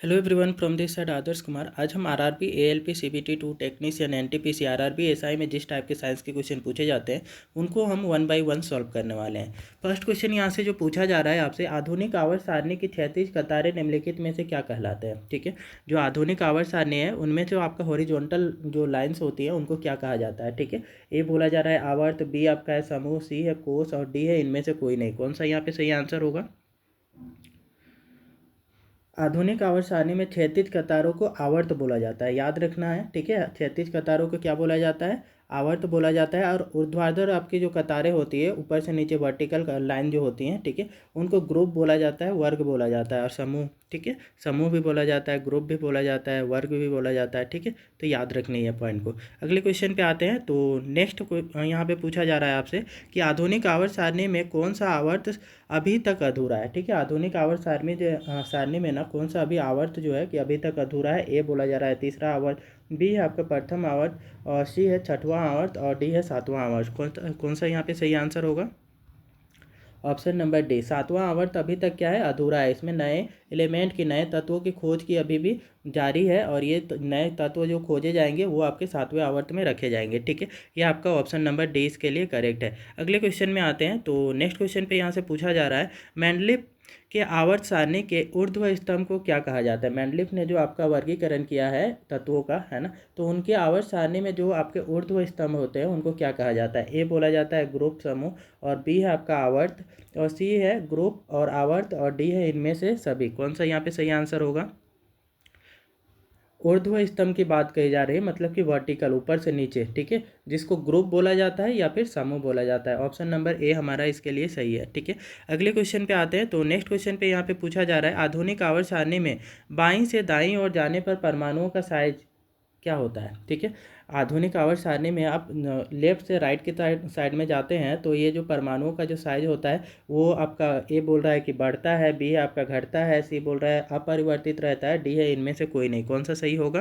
Hello everyone from this side Adarsh Kumar. आज हम RRB ALP CBT 2 technician NTPC RRB SI में जिस टाइप के साइंस के क्वेश्चन पूछे जाते हैं उनको हम वन बाय वन सॉल्व करने वाले हैं। फर्स्ट क्वेश्चन यहाँ से जो पूछा जा रहा है आपसे, आधुनिक आवर्त सारणी की क्षैतिज कतारें निम्नलिखित में से क्या कहलाते हैं। ठीक है, जो आधुनिक आवर्त सारणी है उनमें जो आपका हॉरिजॉन्टल जो लाइन्स होती है उनको क्या कहा जाता है। ठीक है, ए बोला जा रहा है आवर्त, बी आपका है समूह, सी है कोष और डी है इनमें से कोई नहीं। कौन सा यहाँ पे सही आंसर होगा? आधुनिक आवर्त सारणी में क्षैतिज कतारों को आवर्त बोला जाता है, याद रखना है। ठीक है, क्षैतिज कतारों को क्या बोला जाता है? आवर्त बोला जाता है। और ऊर्ध्वाधर आपकी जो कतारें होती है ऊपर से नीचे वर्टिकल लाइन जो होती हैं, ठीक है, उनको ग्रुप बोला जाता है, वर्ग बोला जाता है। और समूह, ठीक है, समूह भी बोला जाता है, ग्रुप भी बोला जाता है, वर्ग भी बोला जाता है। ठीक है, तो याद रखनी है पॉइंट को। अगले क्वेश्चन पे आते हैं। तो नेक्स्ट यहाँ पे पूछा जा रहा है आपसे कि आधुनिक आवर्त सारणी में कौन सा आवर्त अभी तक अधूरा है। ठीक है, आधुनिक आवर्त सारणी में ना कौन सा अभी आवर्त जो है कि अभी तक अधूरा है। ए बोला जा रहा है तीसरा आवर्त, बी है आपका प्रथम आवर्त, और सी है छठवां आवर्त, और डी है सातवां आवर्त। कौन सा यहाँ पे सही आंसर होगा? ऑप्शन नंबर डी, सातवां आवर्त अभी तक क्या है? अधूरा है। इसमें नए एलिमेंट की, नए तत्वों की खोज की अभी भी जारी है, और ये नए तत्व जो खोजे जाएंगे वो आपके सातवें आवर्त में रखे जाएंगे। ठीक है, ये आपका ऑप्शन नंबर डी इसके लिए करेक्ट है। अगले क्वेश्चन में आते हैं। तो नेक्स्ट क्वेश्चन पे यहाँ से पूछा जा रहा है, मेंडलीफ के आवर्त सारणी के ऊर्ध्व स्तंभ को क्या कहा जाता है। मेंडलीफ ने जो आपका वर्गीकरण किया है तत्वों का, है ना, तो उनके आवर्त सारणी में जो आपके ऊर्ध्व स्तंभ होते हैं उनको क्या कहा जाता है। ए बोला जाता है ग्रुप समूह, और बी है आपका आवर्त, और सी है ग्रुप और आवर्त, और डी है इनमें से सभी। कौन सा यहाँ पे सही आंसर होगा? ऊर्ध्व स्तंभ की बात कही जा रही है, मतलब कि वर्टिकल, ऊपर से नीचे। ठीक है, जिसको ग्रुप बोला जाता है या फिर समूह बोला जाता है। ऑप्शन नंबर ए हमारा इसके लिए सही है। ठीक है, अगले क्वेश्चन पे आते हैं। तो नेक्स्ट क्वेश्चन पे यहाँ पे पूछा जा रहा है, आधुनिक आवर्त सारणी में बाईं से दाईं ओर जाने पर परमाणुओं का साइज क्या होता है। ठीक है, आधुनिक आवर्त सारणी में आप लेफ्ट से राइट की साइड में जाते हैं तो ये जो परमाणुओं का जो साइज होता है वो आपका ए बोल रहा है कि बढ़ता है, बी आपका घटता है, सी बोल रहा है अपरिवर्तित रहता है, डी है इनमें से कोई नहीं। कौन सा सही होगा?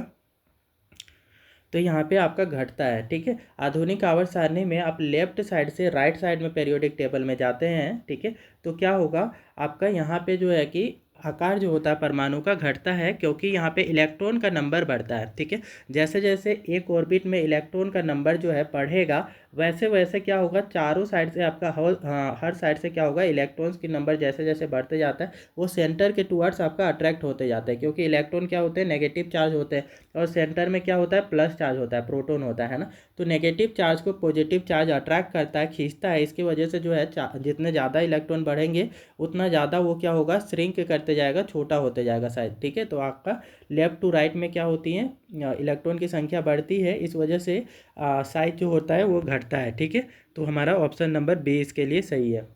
तो यहाँ पे आपका घटता है। ठीक है, आधुनिक आवर्त सारणी में आप लेफ्ट साइड से राइट साइड में पीरियोडिक टेबल में जाते हैं, ठीक है, तो क्या होगा आपका यहाँ पे जो है कि आकार जो होता है परमाणु का घटता है, क्योंकि यहाँ पे इलेक्ट्रॉन का नंबर बढ़ता है। ठीक है, जैसे जैसे एक ऑर्बिट में इलेक्ट्रॉन का नंबर जो है बढ़ेगा, वैसे वैसे क्या होगा, चारों साइड से आपका हर साइड से क्या होगा, इलेक्ट्रॉन्स की नंबर जैसे जैसे बढ़ते जाता है वो सेंटर के टुवर्ड्स आपका अट्रैक्ट होते जाते हैं, क्योंकि इलेक्ट्रॉन क्या होते हैं, नेगेटिव चार्ज होते हैं, और सेंटर में क्या होता है, प्लस चार्ज होता है, प्रोटॉन होता है ना। तो नेगेटिव चार्ज को पॉजिटिव चार्ज अट्रैक्ट करता है, खींचता है। इसकी वजह से जो है जितने ज़्यादा इलेक्ट्रॉन बढ़ेंगे उतना ज़्यादा वो क्या होगा, श्रिंक करते जाएगा, छोटा होते जाएगा साइज। ठीक है, तो आपका लेफ्ट टू राइट में क्या होती है, इलेक्ट्रॉन की संख्या बढ़ती है, इस वजह से साइज जो होता है वो घटता है। ठीक है, तो हमारा ऑप्शन नंबर बी इसके लिए सही है।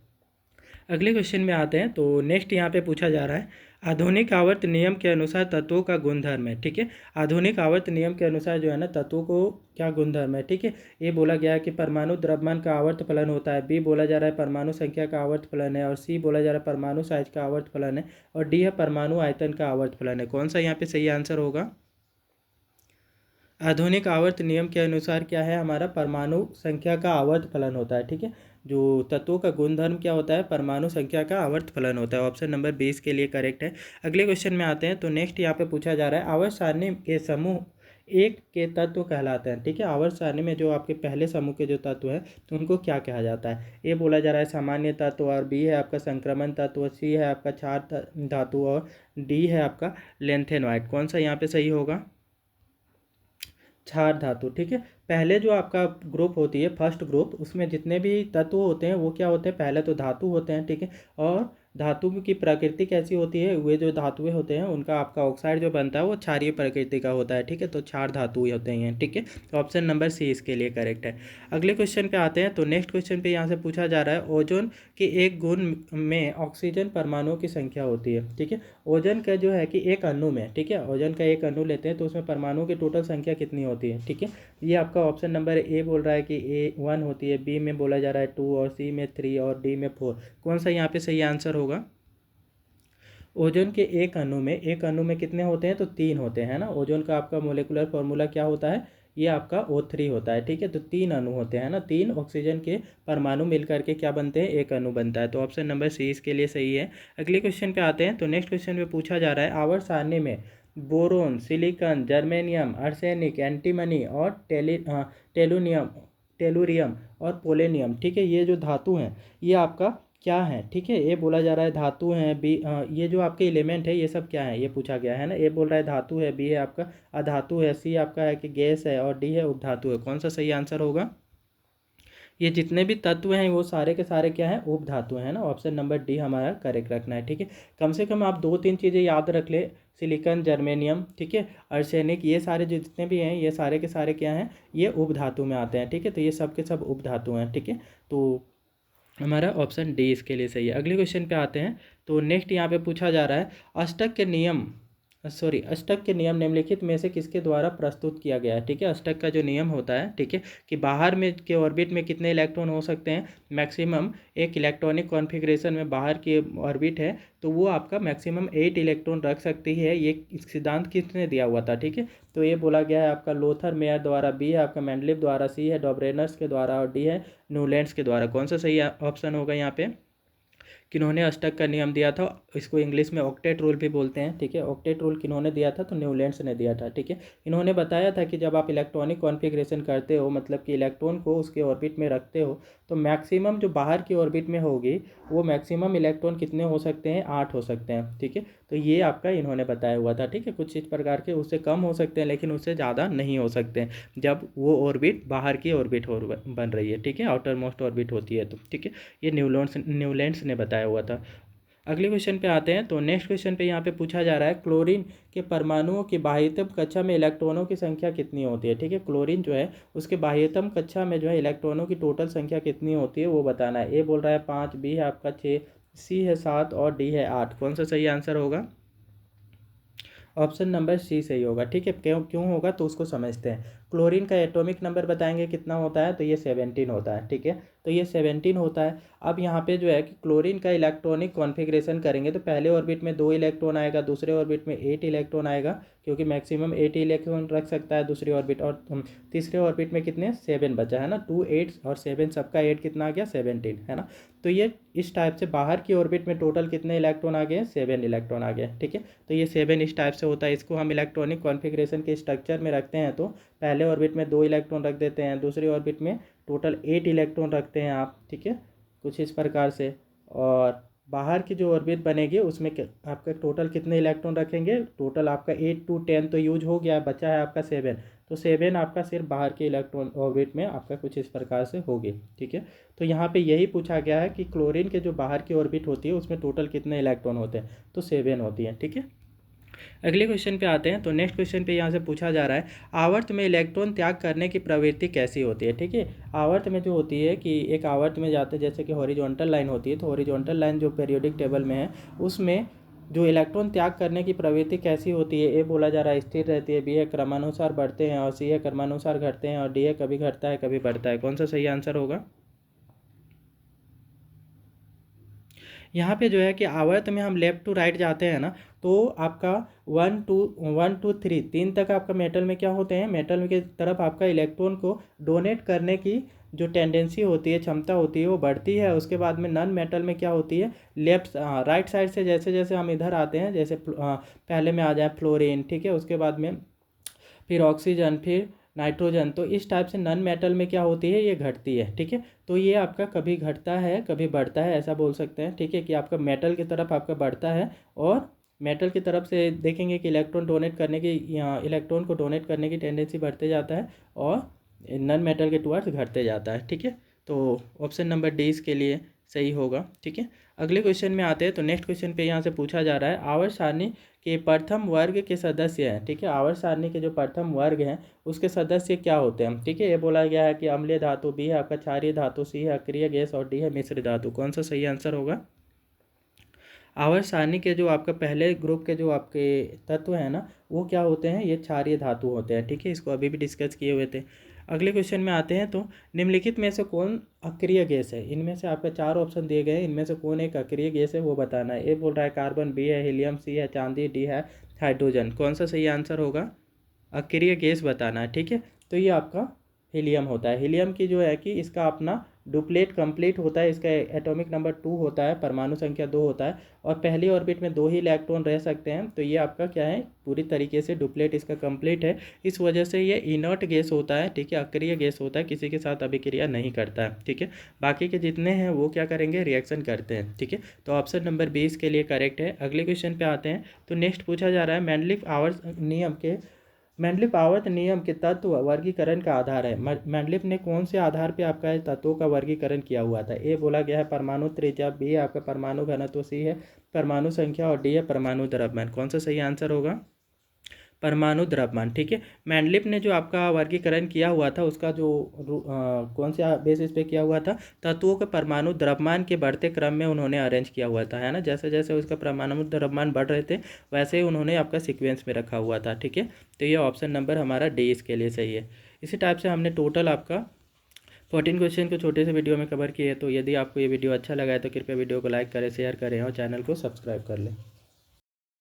अगले क्वेश्चन में आते हैं। तो नेक्स्ट यहाँ पे पूछा जा रहा है, आधुनिक आवर्त नियम के अनुसार तत्वों का गुणधर्म है। ठीक है, आधुनिक आवर्त नियम के अनुसार जो है ना तत्वों को क्या गुणधर्म है। ठीक है, ये बोला गया है कि परमाणु द्रव्यमान का आवर्त फलन होता है, बी बोला जा रहा है परमाणु संख्या का आवर्त फलन है, और सी बोला जा रहा है परमाणु साइज का आवर्त फलन है, और डी है परमाणु आयतन का आवर्त फलन है। कौन सा यहाँ पे सही आंसर होगा? आधुनिक आवर्त नियम के अनुसार क्या है, हमारा परमाणु संख्या का आवर्त फलन होता है। ठीक है, जो तत्वों का गुणधर्म क्या होता है, परमाणु संख्या का आवर्त फलन होता है। ऑप्शन नंबर 20 के लिए करेक्ट है। अगले क्वेश्चन में आते हैं। तो नेक्स्ट यहाँ पे पूछा जा रहा है, आवर्त सारणी के समूह एक के तत्व कहलाते हैं। ठीक है, आवर्त सारणी में जो आपके पहले समूह के जो तत्व है तो उनको क्या कहा जाता है। ए बोला जा रहा है सामान्य तत्व, और बी है आपका संक्रमण तत्व, सी है आपका क्षार धातु, और डी है आपका लेंथेनॉइड। कौन सा यहाँ पे सही होगा? क्षार धातु। ठीक है, पहले जो आपका ग्रुप होती है फर्स्ट ग्रुप, उसमें जितने भी तत्व होते हैं वो क्या होते हैं, पहले तो धातु होते हैं। ठीक है, और धातु की प्रकृति कैसी होती है, वे जो धातुएं होते हैं उनका आपका ऑक्साइड जो बनता है वो क्षारीय प्रकृति का होता है। ठीक है, तो क्षार धातु होते हैं। ठीक है, तो ऑप्शन नंबर सी इसके लिए करेक्ट है। अगले क्वेश्चन पे आते हैं। तो नेक्स्ट क्वेश्चन पे यहाँ से पूछा जा रहा है, ओजोन के एक गुण में ऑक्सीजन परमाणुओं की संख्या होती है। ठीक है, ओजन का जो है कि एक अणु में, ठीक है, ओजन का एक अणु लेते हैं तो उसमें परमाणुओं की टोटल संख्या कितनी होती है। ठीक है, ये आपका ऑप्शन नंबर ए बोल रहा है कि ए 1 होती है, बी में बोला जा रहा है 2, और सी में 3, और डी में 4। कौन सा यहाँ पे सही आंसर होगा? ओजोन के एक अणु में कितने होते हैं, तो 3 होते हैं ना। ओजोन का आपका मोलेकुलर फॉर्मूला क्या होता है, ये आपका O3 होता है, ठीक है। तो 3 अणु होते हैं ना, 3 ऑक्सीजन के परमाणु मिलकर के क्या बनते हैं, एक अणु बनता है। तो ऑप्शन नंबर सी इसके लिए सही है। अगले क्वेश्चन पे आते हैं। तो नेक्स्ट क्वेश्चन में पूछा जा रहा है, आवर्त सारणी में boron, silicon, germanium, arsenic, antimony और टेलुनियम टेलुरियम और पोलेनियम, ठीक है, ये जो धातु हैं ये आपका क्या है, ठीक है। ये बोला जा रहा है धातु हैं, बी ये जो आपके एलिमेंट है ये सब क्या है, ये पूछा गया है ना। ए बोल रहा है धातु है, बी है आपका अधातु है, सी आपका है कि गैस है और डी है उपधातु है। कौन सा सही आंसर होगा। ये जितने भी तत्व हैं वो सारे के सारे क्या हैं, उपधातु हैं ना। ऑप्शन नंबर डी हमारा करेक्ट रखना है, ठीक है। कम से कम आप 2-3 चीज़ें याद रख ले, सिलिकॉन, जर्मेनियम, ठीक है, आर्सेनिक, ये सारे जो जितने भी हैं ये सारे के सारे क्या हैं, ये उपधातु में आते हैं, ठीक है। तो ये सब के सब उपधातु हैं, ठीक है। तो हमारा ऑप्शन डी इसके लिए सही है। अगले क्वेश्चन पे आते हैं। तो नेक्स्ट यहाँ पे पूछा जा रहा है, अष्टक के नियम निम्नलिखित में से किसके द्वारा प्रस्तुत किया गया है, ठीक है। अष्टक का जो नियम होता है, ठीक है, कि बाहर में के ऑर्बिट में कितने इलेक्ट्रॉन हो सकते हैं, मैक्सिमम एक इलेक्ट्रॉनिक कॉन्फ़िगरेशन में बाहर की ऑर्बिट है तो वो आपका मैक्सिमम 8 इलेक्ट्रॉन रख सकती है। ये सिद्धांत किसने दिया हुआ था, ठीक है। तो ये बोला गया है आपका लोथर मेयर द्वारा, बी है आपका मेंडलीव द्वारा, सी है डॉबरेनर्स के द्वारा और डी है न्यूलैंड्स के द्वारा। कौन सा सही ऑप्शन होगा यहाँ पे। किन्होंने अष्टक का नियम दिया था, इसको इंग्लिश में ऑक्टेट रूल भी बोलते हैं, ठीक है। ऑक्टेट रूल किन्होंने दिया था, तो न्यूलैंड्स ने दिया था, ठीक है। इन्होंने बताया था कि जब आप इलेक्ट्रॉनिक कॉन्फ़िगरेशन करते हो, मतलब कि इलेक्ट्रॉन को उसके ऑर्बिट में रखते हो, तो मैक्सिमम जो बाहर की ऑर्बिट में होगी वो मैक्सिमम इलेक्ट्रॉन कितने हो सकते हैं, 8 हो सकते हैं, ठीक है। तो ये आपका इन्होंने बताया हुआ था, ठीक है। कुछ इस प्रकार के उससे कम हो सकते हैं लेकिन उससे ज़्यादा नहीं हो सकते हैं जब वो ऑर्बिट बाहर की ऑर्बिट बन रही है, ठीक है, आउटर मोस्ट ऑर्बिट होती है, तो ठीक है, ये न्यूलैंड्स ने बताया हुआ था। अगले क्वेश्चन पे आते हैं। तो नेक्स्ट क्वेश्चन पे यहाँ पे पूछा जा रहा है, क्लोरीन के परमाणुओं की बाह्यतम कक्षा में इलेक्ट्रॉनों की संख्या कितनी होती है, ठीक है। क्लोरीन जो है उसके बाह्यतम कक्षा में जो है इलेक्ट्रॉनों की टोटल संख्या कितनी होती है वो बताना है। ए बोल रहा है 5, बी है आपका 6, सी है 7 और डी है 8। कौन सा सही आंसर होगा। ऑप्शन नंबर सी सही होगा, ठीक है। क्यों क्यों होगा तो उसको समझते हैं। क्लोरीन का एटॉमिक नंबर बताएंगे कितना होता है, तो ये 17 होता है, ठीक है। तो ये 17 होता है। अब यहाँ पे जो है कि क्लोरीन का इलेक्ट्रॉनिक कॉन्फ़िगरेशन करेंगे तो पहले ऑर्बिट में 2 इलेक्ट्रॉन आएगा, दूसरे ऑर्बिट में 8 इलेक्ट्रॉन आएगा, क्योंकि मैक्सिमम 8 इलेक्ट्रॉन रख सकता है दूसरी ऑर्बिट, और तीसरे ऑर्बिट में कितने 7 बचा है ना, 2 8 और 7 सबका 8 कितना आ गया 17, है ना। तो ये इस टाइप से बाहर की ऑर्बिट में टोटल कितने इलेक्ट्रॉन आ गए, 7 इलेक्ट्रॉन आ गए, ठीक है। तो ये 7 इस टाइप से होता है। इसको हम इलेक्ट्रॉनिक कॉन्फ़िगरेशन के स्ट्रक्चर में रखते हैं तो पहले ऑर्बिट में 2 इलेक्ट्रॉन रख देते हैं, दूसरी ऑर्बिट में टोटल 8 इलेक्ट्रॉन रखते हैं आप, ठीक है, कुछ इस प्रकार से। और बाहर की जो ऑर्बिट बनेगी उसमें आपका टोटल कितने इलेक्ट्रॉन रखेंगे, टोटल आपका 8 to 10 तो यूज हो गया, बचा है आपका 7। तो 7 आपका सिर्फ बाहर के इलेक्ट्रॉन ऑर्बिट में आपका कुछ इस प्रकार से होगी, ठीक है। तो यहाँ पे यही पूछा गया है कि क्लोरीन के जो बाहर की ऑर्बिट होती है उसमें टोटल कितने इलेक्ट्रॉन होते हैं, तो 7 होती हैं, ठीक है। अगले क्वेश्चन पे आते हैं। तो नेक्स्ट क्वेश्चन पे यहाँ से पूछा जा रहा है, आवर्त में इलेक्ट्रॉन त्याग करने की प्रवृत्ति कैसी होती है, ठीक है। आवर्त में जो होती है कि एक आवर्त में जाते जैसे कि हॉरिजॉन्टल लाइन होती है, तो हॉरिजॉन्टल लाइन जो पीरियोडिक टेबल में है उसमें जो इलेक्ट्रॉन त्याग करने की प्रवृत्ति कैसी होती है। ए बोला जा रहा है स्थिर रहती है, बी है क्रमानुसार बढ़ते हैं और सी है क्रमानुसार घटते हैं और डी है कभी घटता है कभी बढ़ता है। कौन सा सही आंसर होगा। यहाँ पे जो है कि आवर्त में हम लेफ्ट टू राइट जाते हैं ना, तो आपका 1 2 3 तक आपका मेटल में क्या होते हैं, मेटल की तरफ आपका इलेक्ट्रॉन को डोनेट करने की जो टेंडेंसी होती है, क्षमता होती है, वो बढ़ती है। उसके बाद में नॉन मेटल में क्या होती है, राइट साइड से जैसे जैसे हम इधर आते हैं, जैसे पहले में आ जाए फ्लोरीन, ठीक है, उसके बाद में फिर ऑक्सीजन, फिर नाइट्रोजन, तो इस टाइप से नॉन मेटल में क्या होती है, ये घटती है, ठीक है। तो ये आपका कभी घटता है कभी बढ़ता है, ऐसा बोल सकते हैं, ठीक है, कि आपका मेटल की तरफ आपका बढ़ता है और मेटल की तरफ से देखेंगे कि इलेक्ट्रॉन को डोनेट करने की टेंडेंसी बढ़ते जाता है और नॉन मेटल के टुवर्ड्स घटते जाता है, ठीक है। तो ऑप्शन नंबर डी इसके लिए सही होगा, ठीक है। अगले क्वेश्चन में आते हैं। तो नेक्स्ट क्वेश्चन पे यहाँ से पूछा जा रहा है, आवर्त सारणी के प्रथम वर्ग के सदस्य हैं, ठीक है। आवर्त सारणी के जो प्रथम वर्ग हैं उसके सदस्य क्या होते हैं, ठीक है। ये बोला गया है कि अम्लीय धातु, बी है आपका क्षारीय धातु, सी है अक्रिय गैस और डी है मिश्र धातु। कौन सा सही आंसर होगा। आवर्त सारणी के जो आपका पहले ग्रुप के जो आपके तत्व हैं ना वो क्या होते हैं, ये क्षारीय धातु होते हैं, ठीक है। इसको अभी भी डिस्कस किए हुए थे। अगले क्वेश्चन में आते हैं। तो निम्नलिखित में से कौन अक्रिय गैस है, इनमें से आपका 4 ऑप्शन दिए गए हैं, इनमें से कौन एक अक्रिय गैस है वो बताना है। ए बोल रहा है कार्बन, बी है हीलियम, सी है चांदी, डी है हाइड्रोजन। कौन सा सही आंसर होगा। अक्रिय गैस बताना है, ठीक है। तो ये आपका हीलियम होता है। हीलियम की जो है कि इसका अपना डुप्लेट कंप्लीट होता है, इसका एटॉमिक नंबर 2 होता है, परमाणु संख्या 2 होता है, और पहली ऑर्बिट में 2 ही इलेक्ट्रॉन रह सकते हैं। तो ये आपका क्या है, पूरी तरीके से डुप्लेट इसका कंप्लीट है। इस वजह से ये इनर्ट गैस होता है, ठीक है, अक्रिय गैस होता है, किसी के साथ अभिक्रिया नहीं करता है, ठीक है। बाकी के जितने हैं वो क्या करेंगे, रिएक्शन करते हैं, ठीक है। तो ऑप्शन नंबर 20 के लिए करेक्ट है। अगले क्वेश्चन पे आते हैं। तो नेक्स्ट पूछा जा रहा है मेंडलीफ आवर्त नियम के तत्व वर्गीकरण का आधार है। मेंडलीफ ने कौन से आधार पे आपका तत्वों का वर्गीकरण किया हुआ था। ए बोला गया है परमाणु त्रिज्या, बी आपका परमाणु घनत्व, सी है परमाणु संख्या, और डी है परमाणु द्रव्यमान। कौन सा सही आंसर होगा, परमाणु द्रव्यमान, ठीक है। मेंडलीफ ने जो आपका वर्गीकरण किया हुआ था उसका जो कौन से बेसिस पे किया हुआ था, तत्वों के परमाणु द्रव्यमान के बढ़ते क्रम में उन्होंने अरेंज किया हुआ था, है ना। जैसे जैसे उसका परमाणु द्रव्यमान बढ़ रहे थे वैसे ही उन्होंने आपका सीक्वेंस में रखा हुआ था, ठीक है। तो ये ऑप्शन नंबर हमारा डी इसके लिए सही है। इसी टाइप से हमने टोटल आपका 14 क्वेश्चन को छोटे से वीडियो में कवर किए। तो यदि आपको ये वीडियो अच्छा लगा है तो कृपया वीडियो को लाइक करें, शेयर करें और चैनल को सब्सक्राइब कर लें।